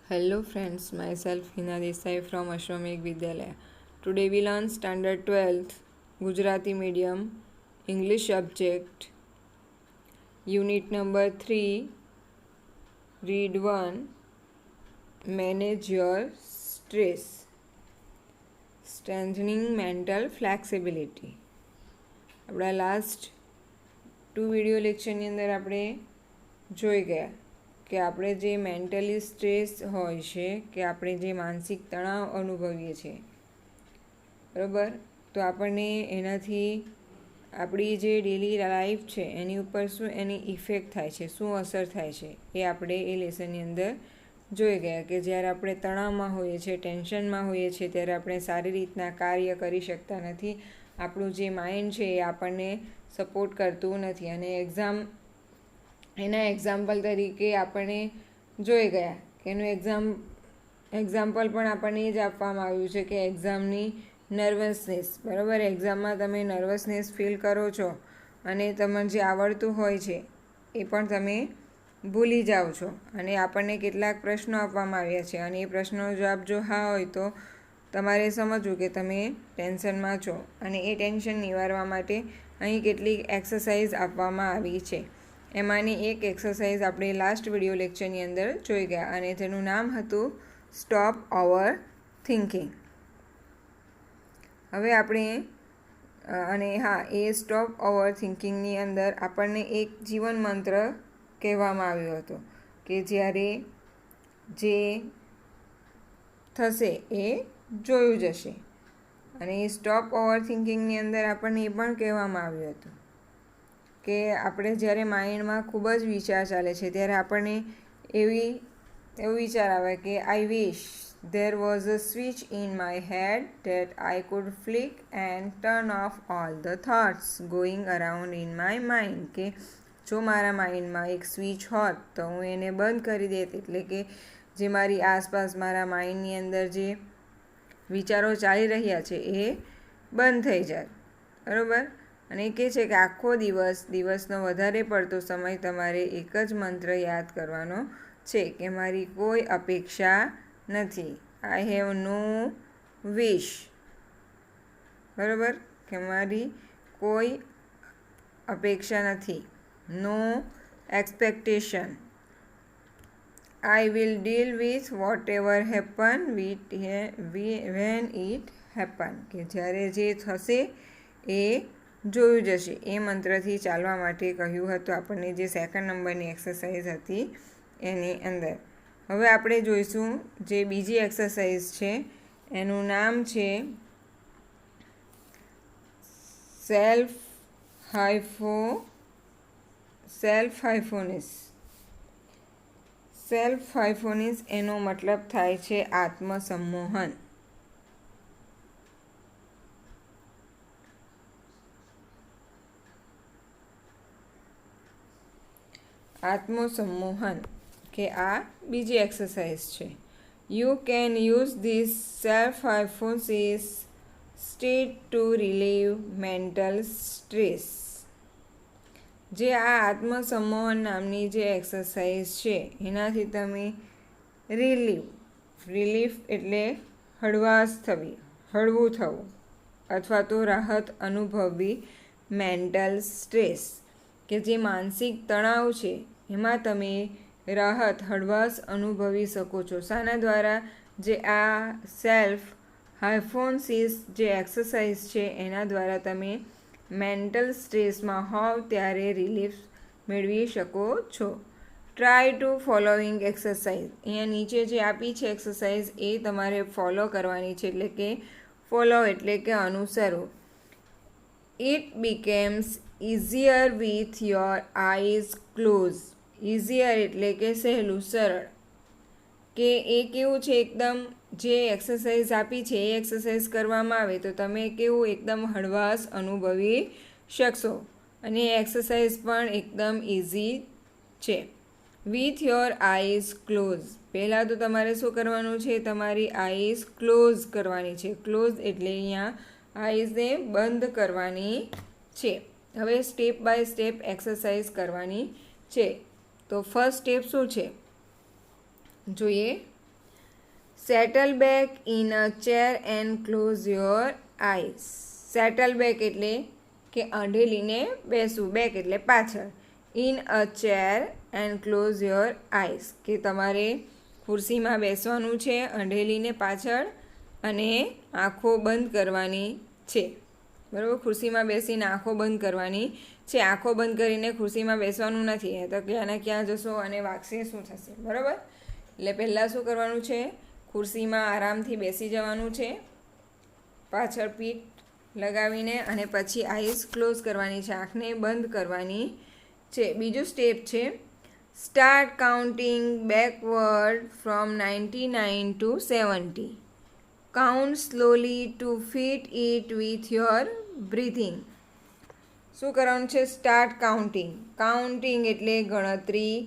Hello friends, myself Hina Desai from Ashramik Vidyalaya. Today we learn Standard 12th, Gujarati Medium, English subject, Unit number 3, Read 1, Manage Your Stress, Strengthening Mental Flexibility. આપણા last 2 video લેક્ચરની અંદર આપણે જોઈ ગયા કે આપણે જે mentally stress હોય છે કે આપણે જે માનસિક તણાવ અનુભવીએ છીએ બરાબર, તો આપણને એનાથી આપણી જે ડેલી લાઈફ છે એની ઉપર શું એની ઇફેક્ટ થાય છે, શું અસર થાય છે એ આપણે એ લેસનની અંદર જોઈ ગયા કે જ્યારે આપણે તણાવમાં હોઈએ છીએ, ટેન્શનમાં હોઈએ છીએ ત્યારે આપણે સારી રીતના કાર્ય કરી શકતા નથી. આપણું જે માઇન્ડ છે એ આપણને સપોર્ટ કરતું નથી અને એના એક્ઝામ્પલ તરીકે આપણને જોઈ ગયા કે એનું એક્ઝામ્પલ પણ આપણને એ જ આપવામાં આવ્યું છે કે એક્ઝામની નર્વસનેસ. બરાબર, એક્ઝામમાં તમે નર્વસનેસ ફીલ કરો છો અને તમને જે આવડતું હોય છે એ પણ તમે ભૂલી જાઓ છો અને આપણને કેટલાક પ્રશ્નો આપવામાં આવ્યા છે અને એ પ્રશ્નનો જવાબ જો હા હોય તો તમારે સમજવું કે તમે ટેન્શનમાં છો અને એ ટેન્શન નિવારવા માટે અહીં કેટલીક એક્સરસાઇઝ આપવામાં આવી છે. એમાંની એક એક્સરસાઇઝ આપણે લાસ્ટ વિડીયો લેક્ચરની અંદર જોઈ ગયા અને તેનું નામ હતું સ્ટોપ ઓવર થિંકિંગ. હવે આપણે એ સ્ટોપ ઓવર થિંકિંગની અંદર આપણને એક જીવન મંત્ર કહેવામાં આવ્યો હતો કે જ્યારે જે થશે એ જોયું જશે. અને એ સ્ટોપ ઓવર થિંકિંગની અંદર આપણને એ પણ કહેવામાં આવ્યું હતું કે આપણે જ્યારે માઇન્ડમાં ખૂબ જ વિચાર ચાલે છે ત્યારે આપણને એવો વિચાર આવે કે આઈ વિશ there was a switch in my head that I could flick and turn off all the thoughts going around in my mind. કે જો મારા માઇન્ડમાં એક સ્વિચ હોત તો હું એને બંધ કરી દેત, એટલે કે જે મારી આસપાસ મારા માઇન્ડની અંદર જે વિચારો ચાલી રહ્યા છે એ બંધ થઈ જાય. બરાબર, અને એ કહે છે કે આખો દિવસનો વધારે પડતો સમય તમારે એક જ મંત્ર યાદ કરવાનો છે કે મારી કોઈ અપેક્ષા નથી. I have no wish. બરાબર, કે મારી કોઈ અપેક્ષા નથી. No expectation. I will deal with whatever happen when it happen. કે જ્યારે જે થશે એ જોયું જશે. એ મંત્રથી ચાલવા માટે કહ્યું હતું આપણને, જે સેકન્ડ નંબરની એક્સરસાઇઝ હતી એની અંદર. હવે આપણે જોઈશું જે બીજી એક્સરસાઇઝ છે એનું નામ છે સેલ્ફ હાઇફોનિસ. સેલ્ફ હાઇફોનિસ એનો મતલબ થાય છે આત્મસંમોહન. આત્મસંમોહન કે આ બીજી એક્સરસાઇઝ છે. You can use this self hypnosis state to relieve mental stress. જે આ આત્મસંમોહન નામની જે એક્સરસાઇઝ છે એનાથી તમે રિલીફ એટલે હળવાશ થવી, હળવું થવું અથવા તો રાહત અનુભવવી. મેન્ટલ સ્ટ્રેસ કે જે માનસિક તણાવ છે એમાં તમે રાહત, હળવાશ અનુભવી શકો છો. શાના દ્વારા? જે આ સેલ્ફ હાઇફોનિસ જે એક્સરસાઇઝ છે એના દ્વારા તમે મેન્ટલ સ્ટ્રેસમાં હોવ ત્યારે રિલીફ મેળવી શકો છો. Try to following exercise. અહીંયા નીચે જે આપી છે એક્સરસાઇઝ એ તમારે ફોલો કરવાની છે, એટલે કે ફોલો એટલે કે અનુસરો. It becomes easier with your eyes close. Easier એટલે કે સહેલું, સરળ. કે એ કેવું છે, એકદમ જે એક્સરસાઇઝ આપી છે એ એક્સરસાઇઝ કરવામાં આવે તો તમે કેવું એકદમ હળવાશ અનુભવી શકશો અને એ એક્સરસાઇઝ પણ એકદમ ઇઝી છે. With your eyes close. પહેલાં તો તમારે શું કરવાનું છે, તમારી આઈઝ ક્લોઝ કરવાની છે. ક્લોઝ એટલે અહીંયા આઈઝને બંધ કરવાની છે. હવે સ્ટેપ બાય સ્ટેપ એક્સરસાઇઝ કરવાની છે. તો ફર્સ્ટ સ્ટેપ શું છે જોઈએ. Settle back in a chair and close your eyes. Settle back એટલે કે આંઢેલીને બેસવું, બેક એટલે પાછળ, in a chair and close your eyes કે તમારે ખુરશીમાં બેસવાનું છે આંઢેલીને પાછળ અને આંખો બંધ કરવાની છે. બરાબર, ખુરશીમાં બેસીને આંખો બંધ કરવાની છે. આંખો બંધ કરીને ખુરશીમાં બેસવાનું નથી, તો ક્યાંને ક્યાં જશો અને વાગશે શું થશે. બરાબર, એટલે પહેલાં શું કરવાનું છે, ખુરશીમાં આરામથી બેસી જવાનું છે પાછળ પીઠ લગાવીને, અને પછી આઈસ ક્લોઝ કરવાની છે, આંખને બંધ કરવાની છે. બીજું સ્ટેપ છે start counting backward from 99 to 70. Count slowly to fit it with your breathing. શું કરવાનું છે, સ્ટાર્ટ કાઉન્ટિંગ. કાઉન્ટિંગ એટલે ગણતરી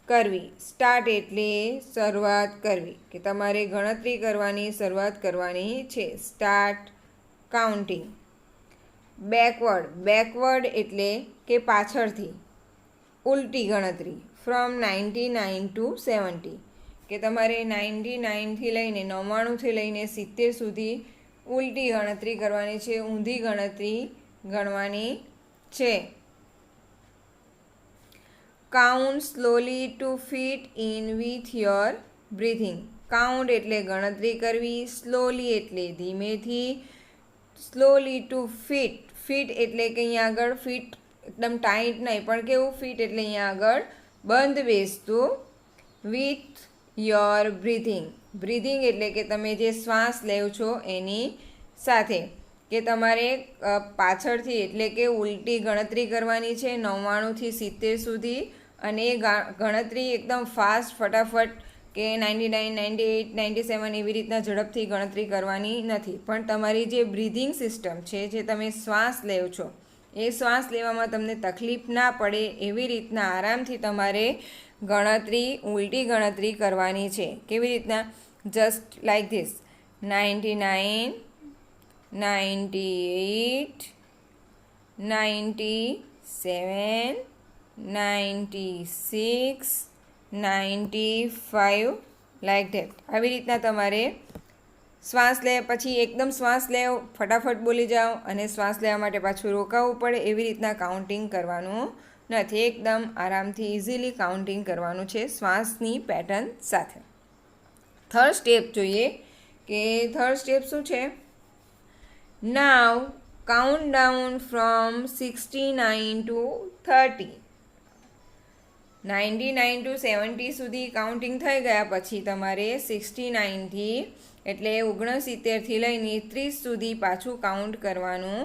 કરવી, સ્ટાર્ટ એટલે શરૂઆત કરવી, કે તમારે ગણતરી કરવાની શરૂઆત કરવાની છે. Start counting. બેકવર્ડ. બેકવર્ડ એટલે કે પાછળથી, ઉલટી ગણતરી. ફ્રોમ 99 to 70 કે તમારે 99થી લઈને 99થી લઈને 70 સુધી ઉલટી ગણતરી કરવાની છે, ઊંધી ગણતરી ગણવાની છે. Count slowly to fit in with your breathing. Count એટલે ગણતરી કરવી, સ્લોલી એટલે ધીમેથી, સ્લોલી ટુ ફિટ. ફિટ એટલે કે અહીંયા આગળ ફિટ એકદમ ટાઈટ નહીં, પણ કેવું ફિટ એટલે અહીંયા આગળ બંધ બેસતું, વિથ યોર બ્રીથિંગ. બ્રીથિંગ એટલે કે તમે જે શ્વાસ લેવ છો એની સાથે, કે તમારે પાછળથી એટલે કે ઉલટી ગણતરી કરવાની છે 99થી 70 સુધી, અને એ ગણતરી એકદમ ફાસ્ટ ફટાફટ કે 99, 98, 97 એવી રીતના ઝડપથી ગણતરી કરવાની નથી, પણ તમારી જે બ્રીધિંગ સિસ્ટમ છે, જે તમે શ્વાસ લેવ છો એ શ્વાસ લેવામાં તમને તકલીફ ના પડે એવી રીતના આરામથી તમારે ગણતરી, ઉલટી ગણતરી કરવાની છે. કેવી રીતના? Just like this: 99, 98, 97, 96, 95, like that. આવી રીતના તમારે શ્વાસ લે, પછી એકદમ શ્વાસ લેવ, ફટાફટ બોલી જાઓ, અને શ્વાસ લેવા માટે પાછું રોકાવું પડે, એવી રીતના કાઉન્ટિંગ કરવાનું નથી. એકદમ આરામથી ઇઝીલી કાઉન્ટિંગ કરવાનું છે શ્વાસની પેટર્ન સાથે. થર્ડ સ્ટેપ જોઈએ કે થર્ડ સ્ટેપ શું છે. નાવ count down from 69 to 30. 99 to 70 સુધી કાઉન્ટિંગ થઈ ગયા પછી તમારે 69થી એટલે 69થી લઈને 30 સુધી પાછું કાઉન્ટ કરવાનું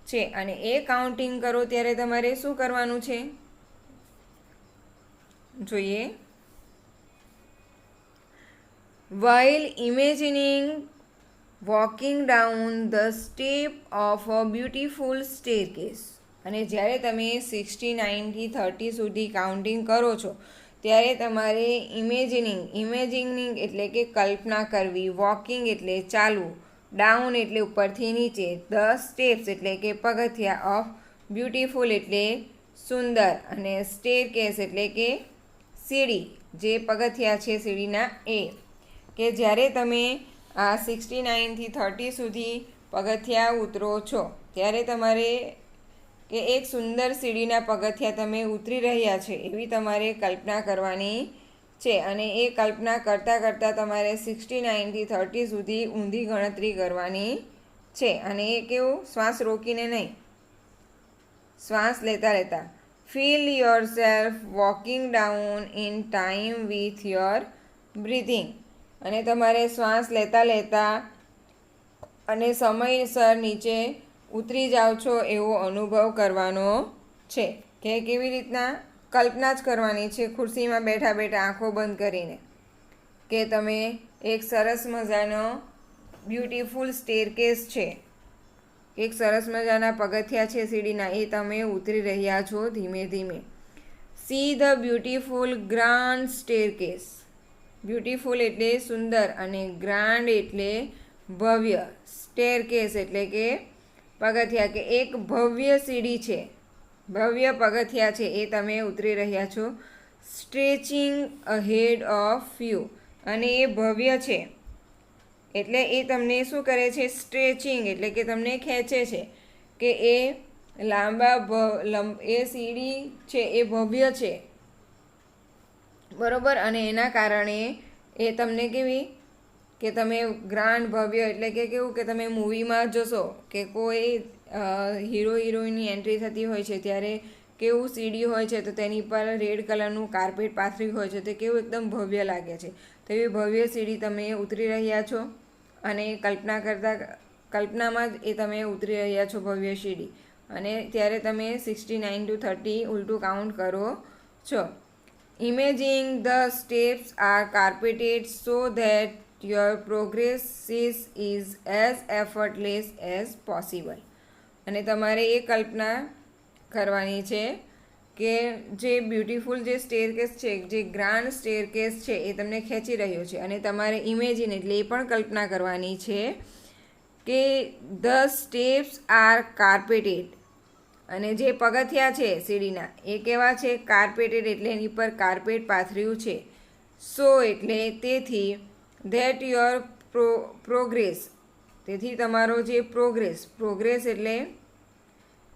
છે. અને એ કાઉન્ટિંગ કરો ત્યારે તમારે શું કરવાનું છે જોઈએ. While imagining walking down the step of a beautiful staircase. અને જ્યારે તમે 69થી 30 સુધી કાઉન્ટિંગ કરો છો ત્યારે તમારે ઇમેજિનિંગ એટલે કે કલ્પના કરવી, વોકિંગ એટલે ચાલવું, ડાઉન એટલે ઉપરથી નીચે, ધ સ્ટેપ્સ એટલે કે પગથિયા, ઓફ બ્યુટીફુલ એટલે સુંદર, અને સ્ટેરકેસ એટલે કે સીડી, જે પગથિયા છે સીડીના એ. કે જ્યારે તમે આ 69થી 30 સુધી પગથિયા ઉતરો છો ત્યારે તમારે કે એક સુંદર સીડીના પગથિયા તમે ઉતરી રહ્યા છે એવી તમારે કલ્પના કરવાની છે. અને એ કલ્પના કરતાં કરતાં તમારે 69થી 30 સુધી ઊંધી ગણતરી કરવાની છે. અને એ કેવું, શ્વાસ રોકીને નહીં, શ્વાસ લેતા લેતા. Feel your self walking down in time with your breathing. અને તમારે શ્વાસ લેતા લેતા અને સમયસર નીચે ઉતરી જાઓ છો એવો અનુભવ કરવાનો છે. કે કેવી રીતના કલ્પના જ કરવાની છે ખુરશીમાં બેઠા બેઠા આંખો બંધ કરીને, કે તમે એક સરસ મજાનો બ્યુટીફુલ સ્ટેરકેસ છે, એક સરસ મજાના પગથિયા છે સીડીના, એ તમે ઉતરી રહ્યા છો ધીમે ધીમે. See the beautiful grand staircase. Beautiful એટલે સુંદર અને ગ્રાન્ડ એટલે ભવ્ય. સ્ટેરકેસ એટલે કે પગથિયા, કે એક ભવ્ય સીડી છે, ભવ્ય પગથિયા છે એ તમે ઉતરી રહ્યા છો. Stretching ahead of you. અને એ ભવ્ય છે એટલે એ તમને શું કરે છે? સ્ટ્રેચિંગ, એટલે કે તમને ખેંચે છે કે એ એ સીડી છે એ ભવ્ય છે, બરોબર. અને એના કારણે એ તમને કેવી કે તમે ગ્રાન્ડ ભવ્ય એટલે કે કેવું કે તમે મૂવીમાં જોશો કે કોઈ હીરો હિરોઈનની એન્ટ્રી થતી હોય છે ત્યારે કેવું સીડી હોય છે તો તેની પર રેડ કલરનું કાર્પેટ પાથર્યું હોય છે, તે કેવું એકદમ ભવ્ય લાગે છે. તો એવી ભવ્ય સીડી તમે ઉતરી રહ્યા છો અને કલ્પનામાં જ એ તમે ઉતરી રહ્યા છો ભવ્ય સીડી. અને ત્યારે તમે 69 to 30 ઉલટું કાઉન્ટ કરો છો. Imaging the steps are carpeted so that your progress is as effortless as possible. અને તમારે એ કલ્પના કરવાની છે કે જે બ્યુટીફુલ જે સ્ટેરકેસ છે, જે ગ્રાન્ડ સ્ટેરકેસ છે એ તમને ખેંચી રહ્યો છે. અને તમારે ઇમેજિન એટલે એ પણ કલ્પના કરવાની છે કે ધ સ્ટેપ્સ આર કાર્પેટેડ, અને જે પગથિયા છે સીડીના એ કેવા છે? કાર્પેટેડ, એટલે એની પર કાર્પેટ પાથર્યું છે. સો એટલે તેથી, ધેટ યોર પ્રોગ્રેસ, તેથી તમારો જે પ્રોગ્રેસ એટલે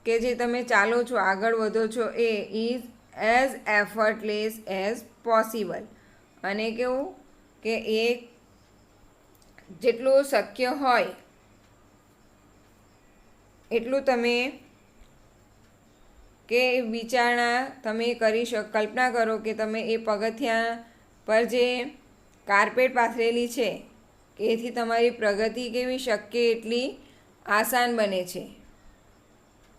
કે જે તમે ચાલો છો, આગળ વધો છો, એ is as effortless as possible, અને કેવું કે એ જેટલું શક્ય હોય એટલું તમે કે વિચારણા તમે કલ્પના કરો કે તમે એ પગથિયા પર જે કાર્પેટ પાથરેલી છે કે એથી તમારી પ્રગતિ કેવી શક્ય એટલી આસાન બને છે.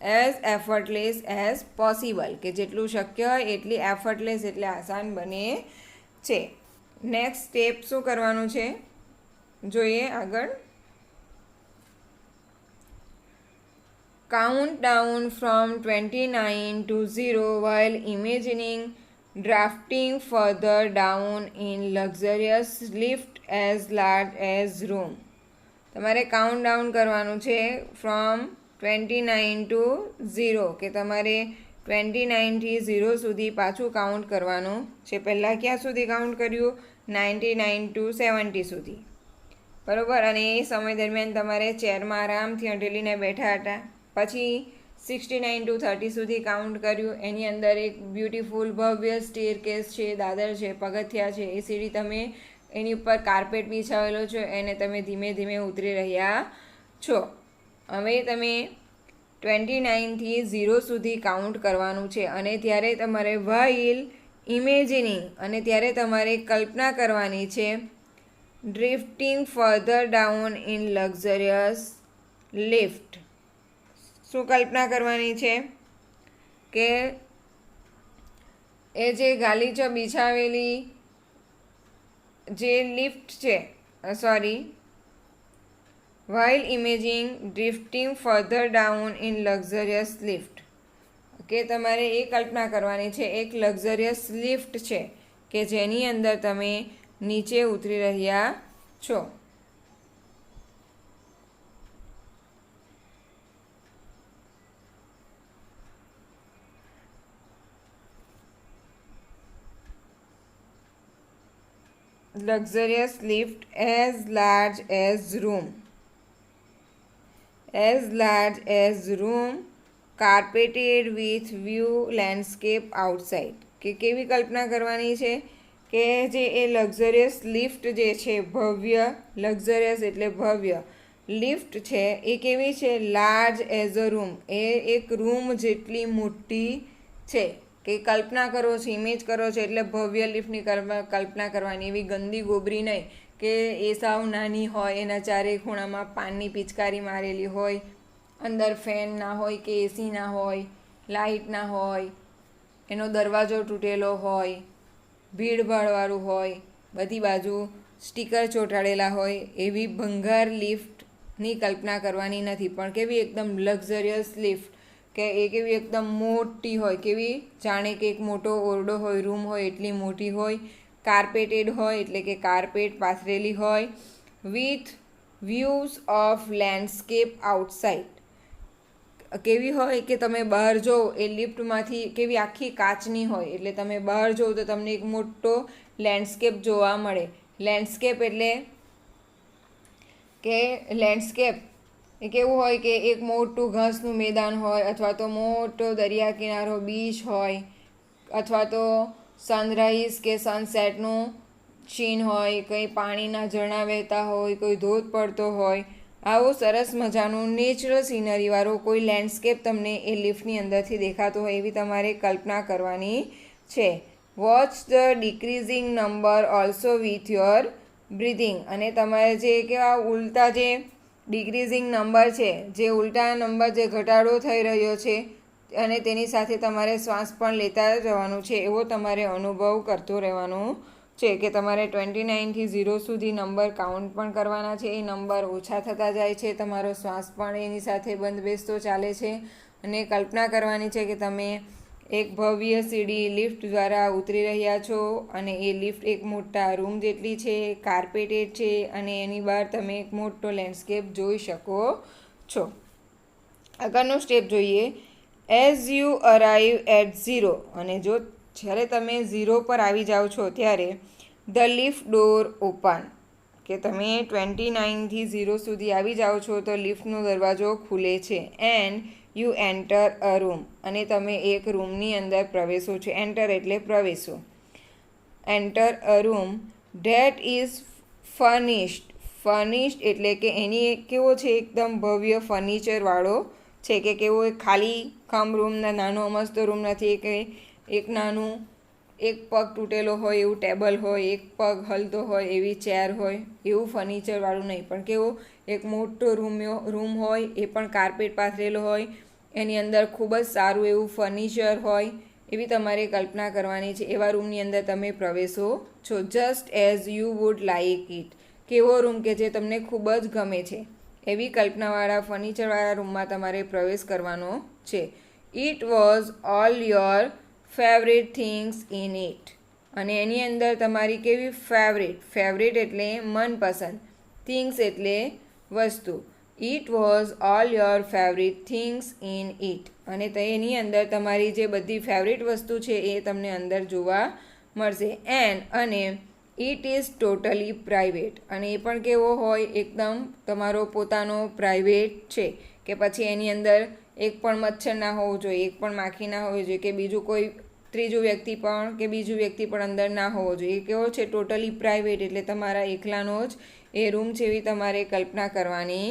એઝ એફર્ટલેસ એઝ પોસિબલ, કે જેટલું શક્ય હોય એટલી એફર્ટલેસ એટલે આસાન બને છે. નેક્સ્ટ સ્ટેપ શું કરવાનું છે જોઈએ આગળ. Count down from 29 to 0 while imagining drafting further down in luxurious lift as large as room. તમારે કાઉન્ટ ડાઉન કરવાનું છે ફ્રોમ 29 to 0, કે તમારે 29 થી 0 સુધી પાછું કાઉન્ટ કરવાનું છે. પહેલાં ક્યાં સુધી કાઉન્ટ કર્યું? 99 to 70 સુધી, બરાબર. અને એ સમય દરમિયાન તમારે ચેરમાં આરામથી અઢેલીને બેઠા હતા. પછી 69 to 30 સુધી કાઉન્ટ કર્યું. એની અંદર એક બ્યુટીફુલ ભવ્ય સ્ટેરકેસ છે, દાદર છે, પગથિયા છે, એ સીડી તમે એની ઉપર કાર્પેટ બિછાવેલો છો, એને તમે ધીમે ધીમે ઉતરી રહ્યા છો. હવે તમે 29 થી 0 સુધી કાઉન્ટ કરવાનું છે. અને ત્યારે તમારે વાઇલ ઇમેજિનિંગ, અને ત્યારે તમારે કલ્પના કરવાની છે ડ્રિફ્ટિંગ further down in luxurious lift. શું કલ્પના કરવાની છે કે એ જે ગાલીચા બિછાવેલી જે લિફ્ટ છે, while imaging drifting further down in luxurious lift, કે તમારે એ કલ્પના કરવાની છે એક લક્ઝરિયસ લિફ્ટ છે કે જેની અંદર તમે નીચે ઉતરી રહ્યા છો. luxurious lift as large as room, carpeted with view landscape outside. કે કેવી કલ્પના કરવાની છે કે જે એ લક્ઝરિયસ લિફ્ટ જે છે, ભવ્ય, લક્ઝરિયસ એટલે ભવ્ય લિફ્ટ છે, એ કેવી છે? લાર્જ એઝ અ રૂમ, એ એક રૂમ જેટલી મોટી છે. કે કલ્પના કરો છો, ઇમેજ કરો છો, એટલે ભવ્ય લિફ્ટની કલ્પના કરવાની. એવી ગંદી ગોબરી નહીં કે એ સાવ નાની હોય, એના ચારે ખૂણામાં પાનની પિચકારી મારેલી હોય, અંદર ફેન ના હોય કે એસી ના હોય, લાઇટ ના હોય, એનો દરવાજો તૂટેલો હોય, ભીડભાડવાળું હોય, બધી બાજુ સ્ટીકર ચોંટાડેલા હોય, એવી ભંગાર લિફ્ટની કલ્પના કરવાની નથી. પણ કેવી એકદમ લક્ઝરિયસ લિફ્ટ, કે એ કેવી એકદમ મોટી હોય, કેવી જાણે કે એક મોટો ઓરડો હોય, રૂમ હોય એટલી મોટી હોય, કાર્પેટેડ હોય એટલે કે કાર્પેટ પાથરેલી હોય, with views of landscape outside, કેવી હોય કે તમે બહાર જો એ લિફ્ટમાંથી કેવી આખી કાચની હોય, એટલે તમે બહાર જો તો તમને એક મોટો લેન્ડસ્કેપ જોવા મળે. લેન્ડસ્કેપ એટલે કે લેન્ડસ્કેપ એ કેવું હોય કે એક મોટું ઘાસનું મેદાન હોય, અથવા તો મોટો દરિયા કિનારો બીચ હોય, અથવા તો સનરાઈઝ કે સનસેટનું સીન હોય, કંઈ પાણીના ઝરણા વહેતા હોય, કોઈ ધોધ પડતો હોય, આવું સરસ મજાનું નેચરલ સિનરીવાળો કોઈ લેન્ડસ્કેપ તમને એ લિફ્ટની અંદરથી દેખાતો હોય એવી તમારે કલ્પના કરવાની છે. Watch the decreasing number also with your breathing. અને તમારે જે કેવા ઉલટા જે ડિક્રીઝિંગ નંબર છે, જે ઉલટા નંબર જે ઘટાડો થઈ રહ્યો છે, અને તેની સાથે તમારે શ્વાસ પણ લેતા રહેવાનું છે, એવો તમારે અનુભવ કરતો રહેવાનો છે કે તમારે 29થી 0 સુધી નંબર કાઉન્ટ પણ કરવાના છે. એ નંબર ઓછા થતા જાય છે, તમારો શ્વાસ પણ એની સાથે બંધ બેસતો ચાલે છે. અને કલ્પના કરવાની છે કે તમે એક ભવ્ય સીડી લિફ્ટ દ્વારા ઉતરી રહ્યા છો, અને એ લિફ્ટ એક મોટા રૂમ જેટલી છે, કાર્પેટેડ છે, અને એની બહાર તમે એક મોટો લેન્ડસ્કેપ જોઈ શકો છો. આગળનો સ્ટેપ જોઈએ. As you arrive at 0. અને જો જ્યારે તમે 0 પર આવી જાઓ છો ત્યારે ધ લિફ્ટ ડોર ઓપન, કે તમે 29થી 0 સુધી આવી જાઓ છો તો લિફ્ટનો દરવાજો ખુલે છે. And you enter a room. અને તમે એક રૂમની અંદર પ્રવેશો છો. એન્ટર એટલે પ્રવેશો. Enter a room that is furnished. Furnished એટલે કે એની કેવો છે, એકદમ ભવ્ય ફર્નિચરવાળો છે, કે કેવો ખાલી ખમ રૂમ, નાનો મસ્ત રૂમ નથી કે એક નાનું એક પગ તૂટેલો હોય એવું ટેબલ હોય, એક પગ હલતો હોય એવી ચેર હોય, એવું ફર્નિચરવાળું નહીં, પણ કેવો એક મોટો રૂમ હોય, એ પણ કાર્પેટ પાથરેલો હોય, એની અંદર ખૂબ જ સારું એવું ફર્નિચર હોય, એવી તમારે કલ્પના કરવાની છે. એવા રૂમની અંદર તમે પ્રવેશો છો. Just as you would like it. કેવો રૂમ કે જે તમને ખૂબ જ ગમે છે, એવી કલ્પનાવાળા ફર્નિચરવાળા રૂમમાં તમારે પ્રવેશ કરવાનો છે. It was all your favourite things in it. અને એની અંદર તમારી કેવી ફેવરેટ એટલે મનપસંદ, થિંગ્સ એટલે વસ્તુ. It was all your favourite things in it. અને એની અંદર તમારી જે બધી ફેવરેટ વસ્તુ છે એ તમને અંદર જોવા મળશે. અને ઇટ ઇઝ ટોટલી પ્રાઇવેટ. અને એ પણ કેવો હોય, એકદમ તમારો પોતાનો પ્રાઇવેટ છે, કે પછી એની અંદર એક પણ મચ્છર ના હોવું જોઈએ, એક પણ માખી ના હોવી જોઈએ, કે બીજું કોઈ ત્રીજું વ્યક્તિ પણ કે બીજું વ્યક્તિ પણ અંદર ના હોવો જોઈએ. એ કેવો છે, ટોટલી પ્રાઇવેટ, એટલે તમારા એકલાનો જ એ રૂમ છે એવી તમારે કલ્પના કરવાની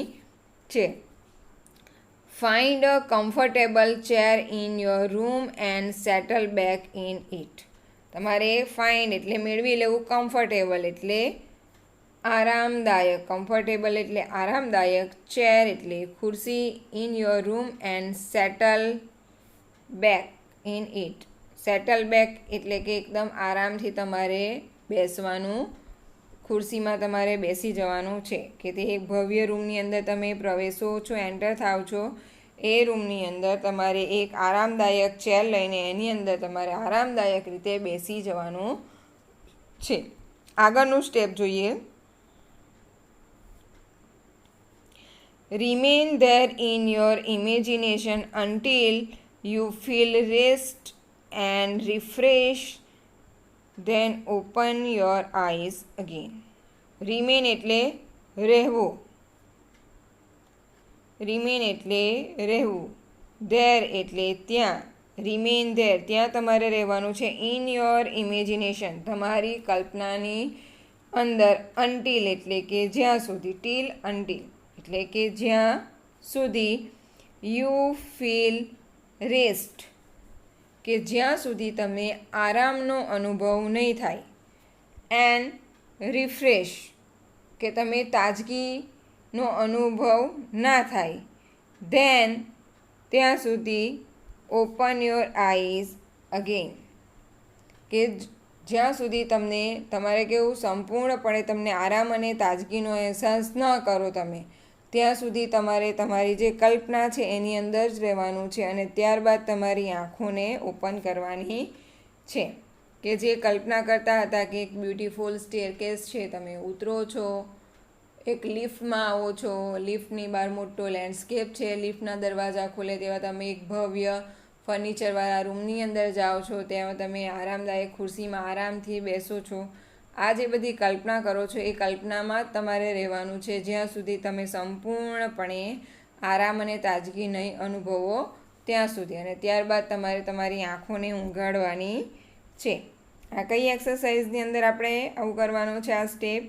છે. Find a comfortable chair in your room and settle back in it. તમારે ફાઇન્ડ એટલે મેળવી લેવું, કમ્ફર્ટેબલ એટલે આરામદાયક, કમ્ફર્ટેબલ એટલે આરામદાયક, ચેર એટલે ખુરશી, in your room and settle back in it. Settle back એટલે કે એકદમ આરામથી તમારે બેસવાનું, ખુરશીમાં તમારે બેસી જવાનું છે. કે તે એક ભવ્ય રૂમની અંદર તમે પ્રવેશો છો, એન્ટર થાવ છો. એ રૂમની અંદર તમારે એક આરામદાયક ચેર લઈને એની અંદર તમારે આરામદાયક રીતે બેસી જવાનું છે. આગળનું સ્ટેપ જોઈએ. Remain there in your imagination until you feel rest and refresh, then open your eyes again. Remain એટલે રહેવું. રિમેન એટલે રહેવું. ધેર એટલે ત્યાં. રિમેન ધેર ત્યાં તમારે રહેવાનું છે. ઇન યોર ઇમેજિનેશન તમારી કલ્પનાની અંદર. અન્ટિલ એટલે કે જ્યાં સુધી. ટીલ અન્ટિલ એટલે કે જ્યાં સુધી. યુ ફીલ રેસ્ટ કે જ્યાં સુધી તમને આરામનો અનુભવ નહીં થાય. એન્ડ રિફ્રેશ કે તમે તાજગીનો અનુભવ ના થાય. ધેન ત્યાં સુધી. ઓપન યોર આઈઝ અગેન કે જ્યાં સુધી તમને તમારે કેવું સંપૂર્ણપણે તમને આરામ અને તાજગીનો અહેસાસ ન કરો તમે, ત્યાં સુધી તમારે તમારી જે કલ્પના છે એની અંદર જ રહેવાનું છે. અને ત્યારબાદ તમારી આંખોને ઓપન કરવાની છે. કે જે કલ્પના કરતા હતા કે એક બ્યુટીફુલ સ્ટેરકેસ છે, તમે ઉતરો છો, એક લિફ્ટમાં આવો છો, લિફ્ટની બહાર મોટો લેન્ડસ્કેપ છે, લિફ્ટના દરવાજા ખુલે તેવા તમે એક ભવ્ય ફર્નિચરવાળા રૂમની અંદર જાઓ છો, ત્યાં તમે આરામદાયક ખુરશીમાં આરામથી બેસો છો. આ જે બધી કલ્પના કરો છો એ કલ્પનામાં જ તમારે રહેવાનું છે જ્યાં સુધી તમે સંપૂર્ણપણે આરામ અને તાજગી નહીં અનુભવો ત્યાં સુધી. અને ત્યારબાદ તમારે તમારી આંખોને ઊંઘાડવાની છે. આ કઈ એક્સરસાઇઝની અંદર આપણે આવું કરવાનું છે? આ સ્ટેપ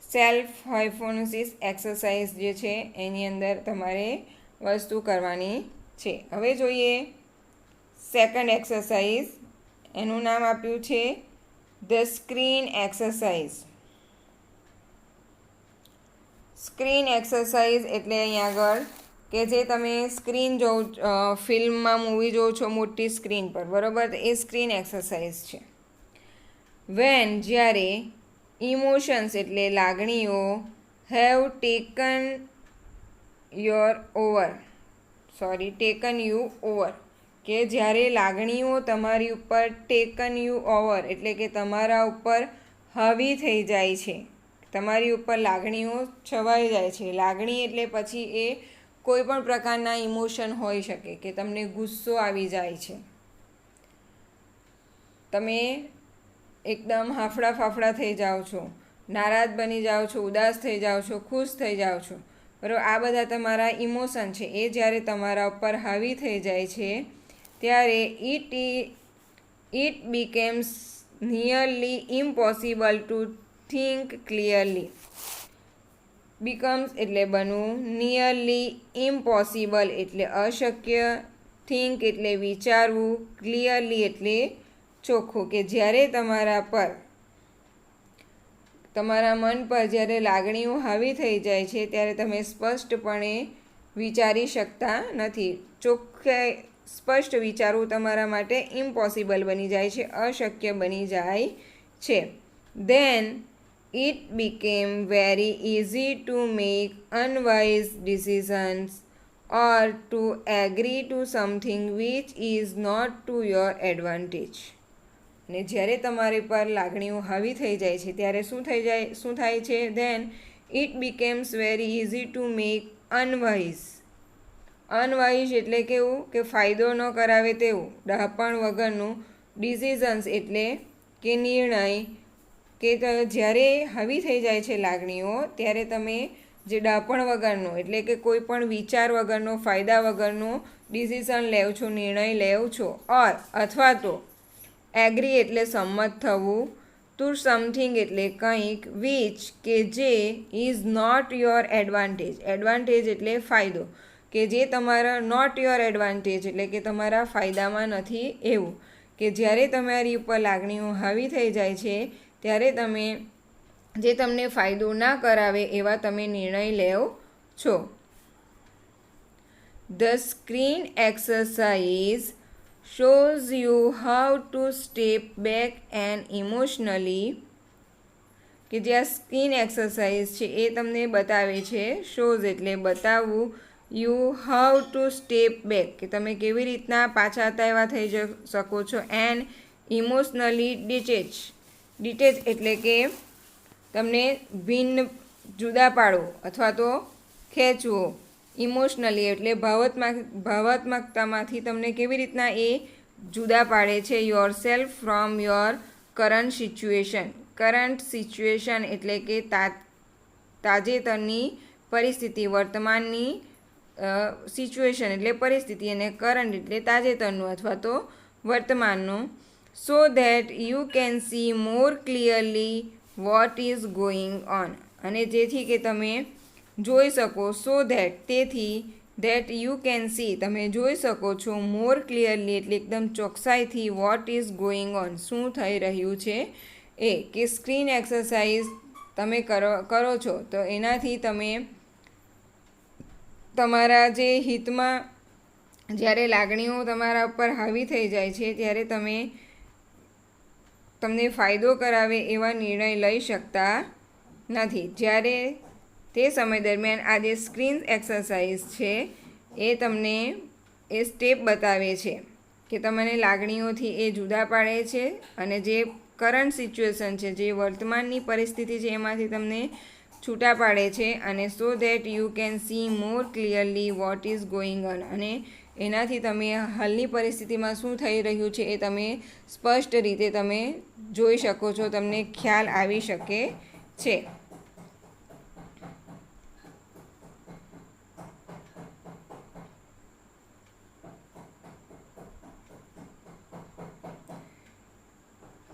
સેલ્ફ હાઇપનોસિસ એક્સરસાઇઝ જે છે એની અંદર તમારે વસ્તુ કરવાની છે. હવે જોઈએ સેકન્ડ એક્સરસાઇઝ. એનું નામ આપ્યું છે the screen exercise. Screen exercise એટલે અહીંયા આગળ કે જે તમે સ્ક્રીન જોવો, ફિલ્મમાં મૂવી જોવો છો મોટી સ્ક્રીન પર, બરાબર? એ સ્ક્રીન એક્સરસાઇઝ છે. વેન જ્યારે ઇમોશન્સ એટલે લાગણીઓ ટેકન યુ ઓવર, કે જ્યારે લાગણીઓ તમારી ઉપર ટેકન યુ ઓવર એટલે કે તમારા ઉપર હાવી થઈ જાય છે, તમારી ઉપર લાગણીઓ છવાઈ જાય છે. લાગણી એટલે પછી એ કોઈ પણ પ્રકારના ઇમોશન હોઈ શકે, કે તમને ગુસ્સો આવી જાય છે, તમે એકદમ હાફડા ફાફડા થઈ જાઓ છો, નારાજ બની જાઓ છો, ઉદાસ થઈ જાઓ છો, ખુશ થઈ જાઓ છો, બરાબર? આ બધા તમારા ઇમોશન છે. એ જ્યારે તમારા ઉપર હાવી થઈ જાય છે ત્યારે it becomes nearly impossible to think clearly. Becomes એટલે બનવું, નિયરલી ઇમ્પોસિબલ એટલે અશક્ય, થિંક એટલે વિચારવું, ક્લિયરલી એટલે ચોખ્ખું. કે જ્યારે તમારા મન પર જ્યારે લાગણીઓ હાવી થઈ જાય છે ત્યારે તમે સ્પષ્ટપણે વિચારી શકતા નથી. સ્પષ્ટ વિચારવું તમારા માટે ઇમ્પોસિબલ બની જાય છે, અશક્ય બની જાય છે. Then it became very easy to make unwise decisions or to agree to something which is not to your advantage. અને જ્યારે તમારી પર લાગણીઓ હાવી થઈ જાય છે ત્યારે શું થાય છે? Then it becomes very easy to make unwise એટલે કેવું? કે ફાયદો ન કરાવે તેવું, ડહાપણ વગરનું. ડિસિઝન્સ એટલે કે નિર્ણય, કે જ્યારે હાવી થઈ જાય છે લાગણીઓ ત્યારે તમે જે ડહાપણ વગરનો એટલે કે કોઈ પણ વિચાર વગરનો, ફાયદા વગરનો ડિસિઝન લેવ છો, નિર્ણય લેવ છો. અથવા તો એગ્રી એટલે સંમત થવું, ટુ સમથિંગ એટલે કંઈક, વિચ કે જે, is not your advantage, advantage એટલે ફાયદો, કે જે તમારા નોટ યોર એડવાન્ટેજ એટલે કે તમારા ફાયદામાં નથી એવું. કે જ્યારે તમારી ઉપર લાગણીઓ હાવી થઈ જાય છે ત્યારે તમે જે તમને ફાયદો ના કરાવે એવા તમે નિર્ણય લેવ છો. The screen exercise shows you how to step back and emotionally. કે જે આ સ્ક્રીન એક્સરસાઇઝ છે એ તમને બતાવે છે, શોઝ એટલે બતાવવું, you how to step back કે તમે કેવી રીતના પાછા એવા થઈ શકો છો, એન્ડ ઇમોશનલી ડિટેચ એટલે કે તમને જુદા પાડવું અથવા તો ખેંચવું. ઇમોશનલી એટલે ભાવાત્મકતામાંથી તમને કેવી રીતના એ જુદા પાડે છે. Your self from your current situation એટલે કે તાજેતરની પરિસ્થિતિ, વર્તમાનની સિચ્યુએશન એટલે પરિસ્થિતિ, અને કરંટ એટલે તાજેતરનું અથવા તો વર્તમાનનું. So that you can see more clearly what is going on, અને જેથી કે તમે જોઈ શકો. સો તેથી ધેટ યુ કેન સી તમે જોઈ શકો છો, મોર ક્લિયરલી એટલે એકદમ ચોકસાઈથી, વોટ ઇઝ ગોઈંગ ઓન શું થઈ રહ્યું છે એ. કે સ્ક્રીન એક્સરસાઇઝ તમે કરો છો તો એનાથી તમે તમારા જે હિતમાં જ્યારે લાગણીઓ તમારા ઉપર હાવી થઈ જાય છે ત્યારે તમને ફાયદો કરાવે એવા નિર્ણય લઈ શકતા નથી. જ્યારે તે સમય દરમિયાન આ જે સ્ક્રીન એક્સરસાઇઝ છે એ તમને એ સ્ટેપ બતાવે છે કે તમને લાગણીઓથી એ જુદા પાડે છે અને જે કરંટ સિચ્યુએશન છે, જે વર્તમાનની પરિસ્થિતિ છે એમાંથી તમને છૂટા પાડે છે. અને સો that you can see more clearly what is going on, અને એનાથી તમે હાલની પરિસ્થિતિમાં શું થઈ રહ્યું છે એ તમે સ્પષ્ટ રીતે તમે જોઈ શકો છો, તમને ખ્યાલ આવી શકે છે.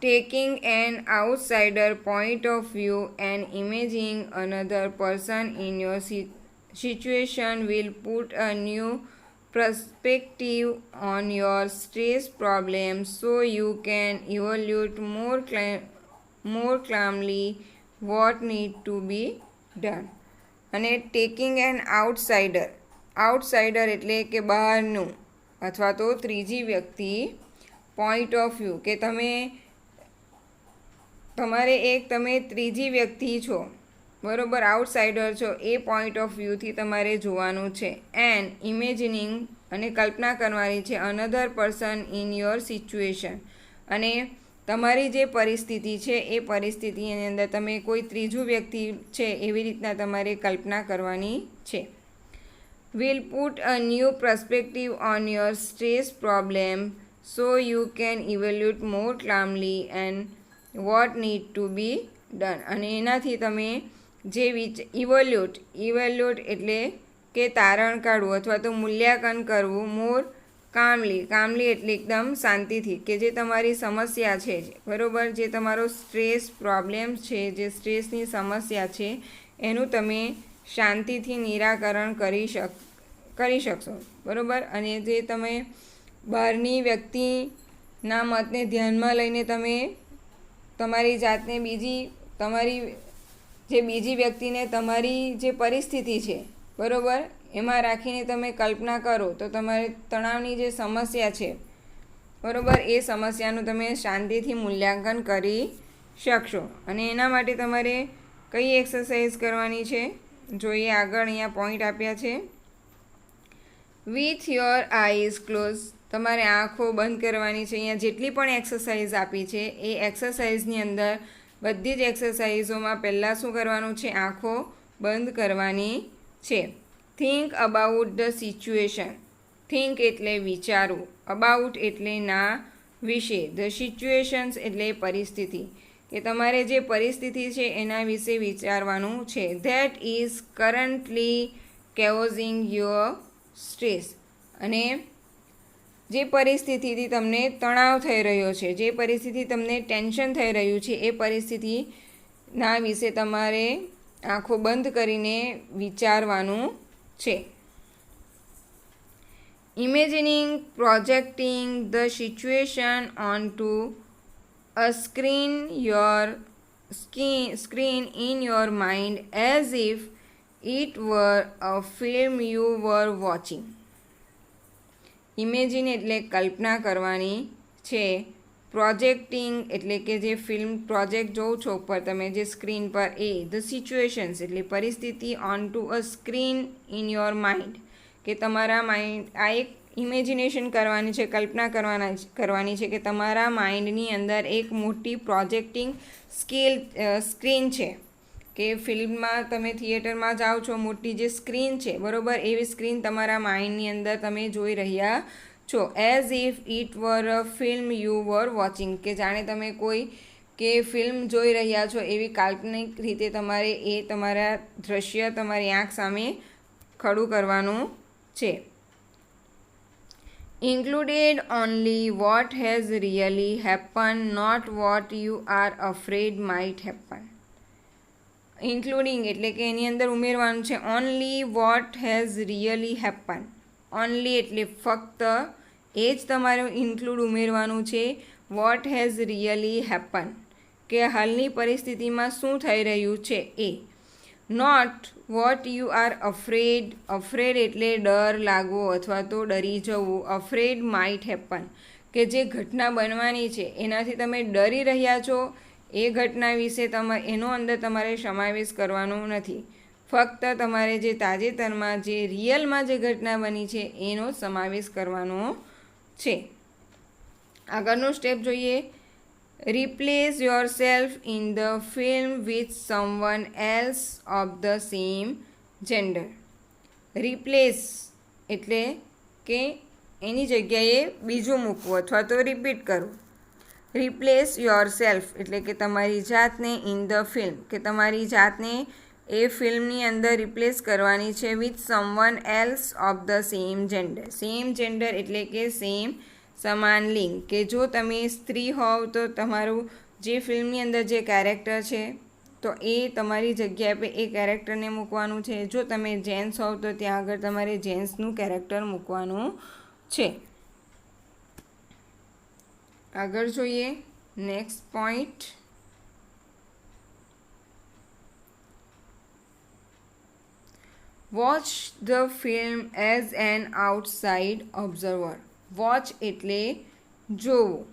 Taking an outsider point of view and imagining another person in your situation will put a new perspective on your stress problems so you can evaluate more calmly what need to be done. અને taking N outsider એટલે કે બહારનું અથવા તો ત્રીજી વ્યક્તિ point of view, કે તમે ત્રીજી વ્યક્તિ છો, બરાબર, આઉટસાઇડર છો, એ પોઈન્ટ ઓફ વ્યૂથી તમારે જોવાનું છે. એન્ડ ઇમેજિનિંગ અને કલ્પના કરવાની છે another person in your situation, અને તમારી જે પરિસ્થિતિ છે એ પરિસ્થિતિની અંદર તમે કોઈ ત્રીજું વ્યક્તિ છે એવી રીતના તમારે કલ્પના કરવાની છે. Will put a new perspective on your stress problem so you can evaluate more calmly and what need to be done. અને એનાથી તમે જે ઇવેલ્યુએટ એટલે કે તારણ કાઢવું અથવા તો મૂલ્યાંકન કરવું, મોર કામલી એટલે એકદમ શાંતિથી, કે જે તમારી સમસ્યા છે, બરાબર, જે તમારો સ્ટ્રેસ પ્રોબ્લેમ છે, જે સ્ટ્રેસની સમસ્યા છે એનું તમે શાંતિથી નિરાકરણ કરી શકશો, બરાબર. અને જે તમે બહારની વ્યક્તિના મતને ધ્યાનમાં લઈને તમે તમારી જાતને બીજી વ્યક્તિને તમારી જે પરિસ્થિતિ છે, બરાબર, એમાં રાખીને તમે કલ્પના કરો તો તમારે તણાવની જે સમસ્યા છે, બરાબર, એ સમસ્યાનું તમે શાંતિથી મૂલ્યાંકન કરી શકશો. અને એના માટે તમારે કઈ એક્સરસાઇઝ કરવાની છે જોઈએ. આગળ અહીંયા પોઈન્ટ આપ્યા છે. વિથ યોર આઈઝ ક્લોઝ, તમારે આંખો બંધ કરવાની છે. અહીંયા જેટલી પણ એક્સરસાઇઝ આપી છે એ એક્સરસાઇઝની અંદર બધી જ એક્સરસાઇઝોમાં પહેલાં શું કરવાનું છે, આંખો બંધ કરવાની છે. Think about the situation, think એટલે વિચારવું, અબાઉટ એટલે ના વિશે, ધ સિચ્યુએશન્સ એટલે પરિસ્થિતિ, કે તમારે જે પરિસ્થિતિ છે એના વિશે વિચારવાનું છે. That is currently causing your stress, અને જે પરિસ્થિતિથી તમને તણાવ થઈ રહ્યો છે, જે પરિસ્થિતિ તમને ટેન્શન થઈ રહ્યું છે, એ પરિસ્થિતિના વિશે તમારે આંખો બંધ કરીને વિચારવાનું છે. Imagining projecting the situation on to a screen in your mind as if it were a film you were watching. Imagine એટલે કલ્પના કરવાની છે. પ્રોજેક્ટિંગ એટલે કે જે ફિલ્મ પ્રોજેક્ટ જોવો છો ઉપર તમે જે સ્ક્રીન પર, એ ધ સિચ્યુએશન્સ એટલે પરિસ્થિતિ on to a screen in your mind, કે તમારા માઇન્ડ, આ એક ઇમેજિનેશન કરવાની છે, કલ્પના કરવાની છે કે તમારા માઇન્ડની અંદર એક મોટી પ્રોજેક્ટિંગ સ્ક્રીન છે, કે ફિલ્મમાં તમે થિયેટરમાં જાઓ છો, મોટી જે સ્ક્રીન છે, બરાબર, એવી સ્ક્રીન તમારા માઇન્ડની અંદર તમે જોઈ રહ્યા છો. As if it were a film you were watching, કે જાણે તમે કોઈ કે ફિલ્મ જોઈ રહ્યા છો એવી કાલ્પનિક રીતે તમારે એ તમારા દ્રશ્ય તમારી આંખ સામે ખડું કરવાનું છે. Included only what has really happened, not what you are afraid might happen. Including એટલે કે એની અંદર ઉમેરવાનું છે only what has really happen. Only એટલે ફક્ત, એ જ તમારે ઇન્ક્લુડ ઉમેરવાનું છે વોટ હેઝ રિયલી હેપન, કે હાલની પરિસ્થિતિમાં શું થઈ રહ્યું છે એ. Not what you are afraid એટલે ડર લાગવો અથવા તો ડરી જવું. અફ્રેડ માઇટ હેપન, કે જે ઘટના બનવાની છે એનાથી તમે ડરી રહ્યા છો, એ ઘટના વિશે એનો અંદર તમારે સમાવેશ કરવાનો નથી. ફક્ત તમારે જે તાજેતરમાં જે રિયલમાં જે ઘટના બની છે એનો સમાવેશ કરવાનો છે. આગળનું સ્ટેપ જોઈએ. Replace yourself in the film with someone else of the same gender. Replace એટલે કે એની જગ્યાએ બીજું મૂકવું અથવા તો રિપીટ કરવું. રિપ્લેસ યોર સેલ્ફ એટલે કે તમારી જાતને ઇન ધ ફિલ્મ, કે તમારી જાતને એ ફિલ્મની અંદર રિપ્લેસ કરવાની છે with someone else of the same gender. Same gender એટલે કે સમાન લિંગ, કે જો તમે સ્ત્રી હોવ તો તમારું જે ફિલ્મની અંદર જે કેરેક્ટર છે તો એ તમારી જગ્યાએ પર એ કેરેક્ટરને મૂકવાનું છે. જો તમે જેન્ટ્સ હોવ તો ત્યાં આગળ તમારે જેન્ટ્સનું કેરેક્ટર મૂકવાનું છે. આગળ જોઈએ next point. Watch the film as an outside observer. Watch એટલે જોવું,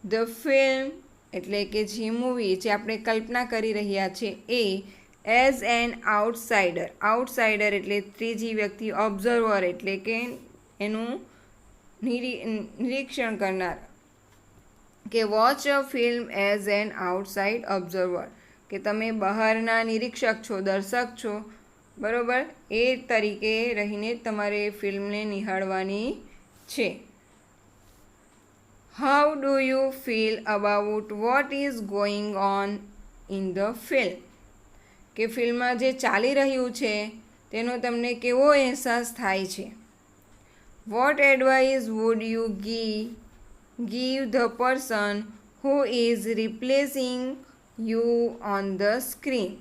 ધ ફિલ્મ એટલે કે જે મૂવી જે આપણે કલ્પના કરી રહ્યા છીએ એ એઝ એન આઉટસાઇડર. આઉટસાઇડર એટલે ત્રીજી વ્યક્તિ, ઓબ્ઝર્વર એટલે કે એનું નિરીક્ષણ કરનાર. કે watch a film as an outside observer, કે તમે બહારના નિરીક્ષક છો, દર્શક છો, બરાબર, એ તરીકે રહીને તમારે ફિલ્મને નિહાળવાની છે. How do you feel about vote is going on in the film. કે ફિલ્મમાં જે ચાલી રહ્યું છે તેનો તમને કેવો અહેસાસ થાય છે. What advice would you give the person who is replacing you on the screen.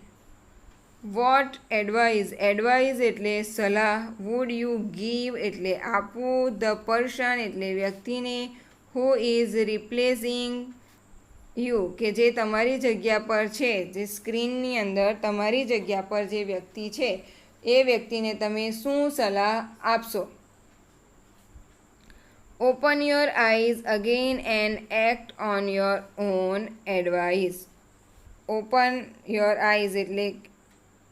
What advice એટલે સલાહ, would you give એટલે આપવું, the person એટલે વ્યક્તિને, who is replacing you કે જે તમારી જગ્યા પર છે, જે સ્ક્રીનની અંદર તમારી જગ્યા પર જે વ્યક્તિ છે એ વ્યક્તિને તમે શું સલાહ આપશો. Open your eyes again and act on your own advice. Open your eyes એટલે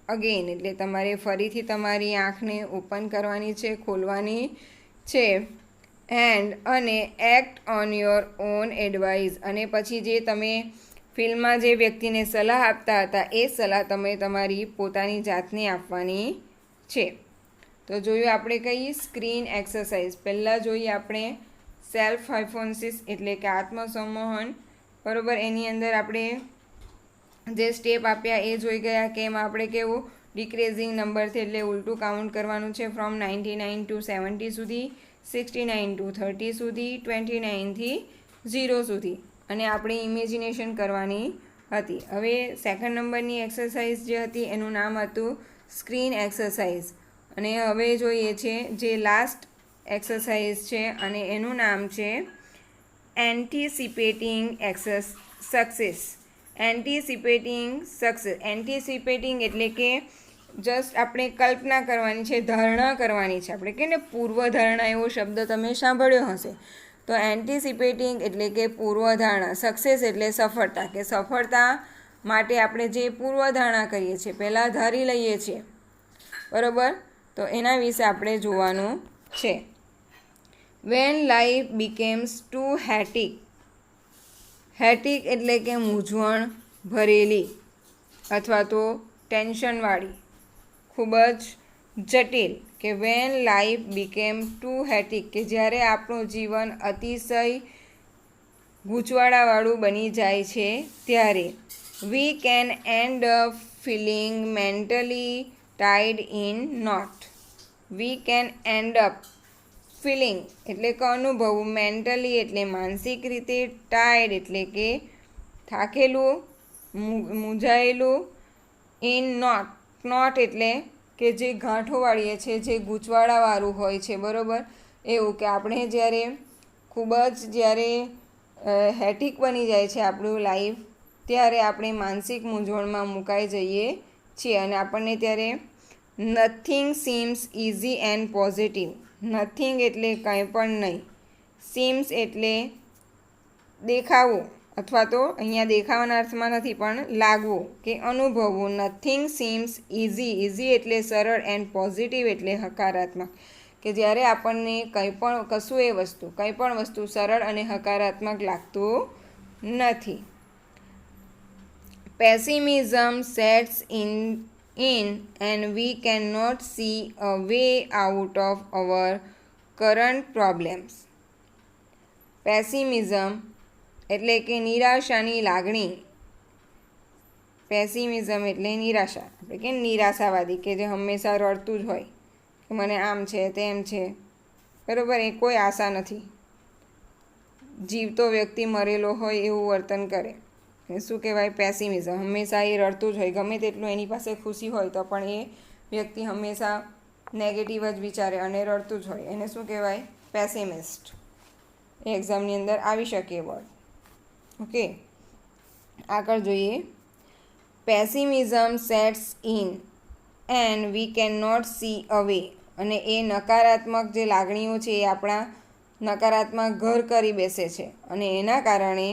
અગેન એટલે તમારે ફરીથી તમારી આંખને ઓપન કરવાની છે, ખોલવાની છે. અને act on your own advice, અને પછી જે તમે ફિલ્મમાં જે વ્યક્તિને સલાહ આપતા હતા એ સલાહ તમે તમારી પોતાની જાતને આપવાની છે. તો જોયું આપણે કઈ સ્ક્રીન એક્સરસાઇઝ. પહેલાં જોઈએ આપણે સેલ્ફ હાઇપોથેસિસ એટલે કે આત્મસંમોહન, બરાબર. એની અંદર આપણે જે સ્ટેપ આપ્યા એ જોઈ ગયા કે એમાં આપણે કેવું ડિક્રીઝિંગ નંબરથી એટલે ઉલટું કાઉન્ટ કરવાનું છે. ફ્રોમ 99 ટુ 70 સુધી, 69 ટુ 30 સુધી, 29 થી 0 સુધી, અને આપણે ઇમેજિનેશન કરવાની હતી. હવે સેકન્ડ નંબરની એક્સરસાઇઝ જે હતી એનું નામ હતું સ્ક્રીન એક્સરસાઇઝ. અને હવે જોઈએ છે જે લાસ્ટ એક્સરસાઇઝ છે અને એનું નામ છે એન્ટિસિપેટિંગ સક્સેસ. એન્ટિસિપેટિંગ એટલે કે જસ્ટ આપણે કલ્પના કરવાની છે, ધારણા કરવાની છે. આપણે કહીએ ને પૂર્વધારણા, એવો શબ્દ તમે સાંભળ્યો હશે. તો એન્ટિસિપેટિંગ એટલે કે પૂર્વધારણા, સક્સેસ એટલે સફળતા, કે સફળતા માટે આપણે જે પૂર્વધારણા કરીએ છીએ, પહેલાં ધારી લઈએ છીએ, બરાબર. તો એના વિશે આપણે જોવાનું છે. When life becomes too hectic. Hectic એટલે કે મૂંઝવણ ભરેલી અથવા તો ટેન્શનવાળી, ખૂબ જ જટિલ. કે when life became too hectic, કે જ્યારે આપણું જીવન અતિશય ગૂંચવાડાવાળું બની જાય છે ત્યારે we can end up feeling mentally tied in knot. We can end up feeling એટલે કે અનુભવવું, મેન્ટલી એટલે માનસિક રીતે, ટાયર્ડ એટલે કે થાકેલું, મૂંઝાયેલું, ઇન નોટ એટલે કે જે ગાંઠો વાળીએ છે, જે ગૂંચવાડાવાળું હોય છે, બરાબર. એવું કે આપણે જ્યારે ખૂબ જ જ્યારે હેટિક બની જાય છે આપણું લાઈફ, ત્યારે આપણે માનસિક મૂંઝવણમાં મુકાઈ જઈએ છીએ અને આપણને ત્યારે nothing seems easy and positive. Nothing એટલે કંઈ પણ નહીં, સીમ્સ એટલે દેખાવું, અથવા તો અહીંયા દેખાવાના અર્થમાં નથી પણ લાગવું કે અનુભવવું. નથિંગ સીમ્સ ઇઝી એટલે સરળ, એન્ડ પોઝિટિવ એટલે હકારાત્મક. કે જ્યારે આપણને કંઈ પણ વસ્તુ સરળ અને હકારાત્મક લાગતું નથી. Pessimism sets in and we cannot see a way out of our current problems. Pessimism એટલે કે નિરાશાની લાગણી. પેસિમિઝમ એટલે નિરાશા, આપણે કે નિરાશાવાદી, કે જે હંમેશા રડતું જ હોય કે મને આમ છે તેમ છે, બરાબર, એ કોઈ આશા નથી. જીવતો વ્યક્તિ મરેલો હોય એવું વર્તન કરે એ શું કહેવાય? પેસિમિઝમ. હંમેશા એ રડતું જ હોય, ગમે તેટલું એની પાસે ખુશી હોય તો પણ એ વ્યક્તિ હંમેશા નેગેટિવ જ વિચારે અને રડતું જ હોય, એને શું કહેવાય? પેસિમિસ્ટ. એ એક્ઝામની અંદર આવી શકે વર્ડ. ઓકે, આગળ જોઈએ. Pessimism sets in and we can not see a way. અને એ નકારાત્મક જે લાગણીઓ છે એ આપણા નકારાત્મક ઘર કરી બેસે છે અને એના કારણે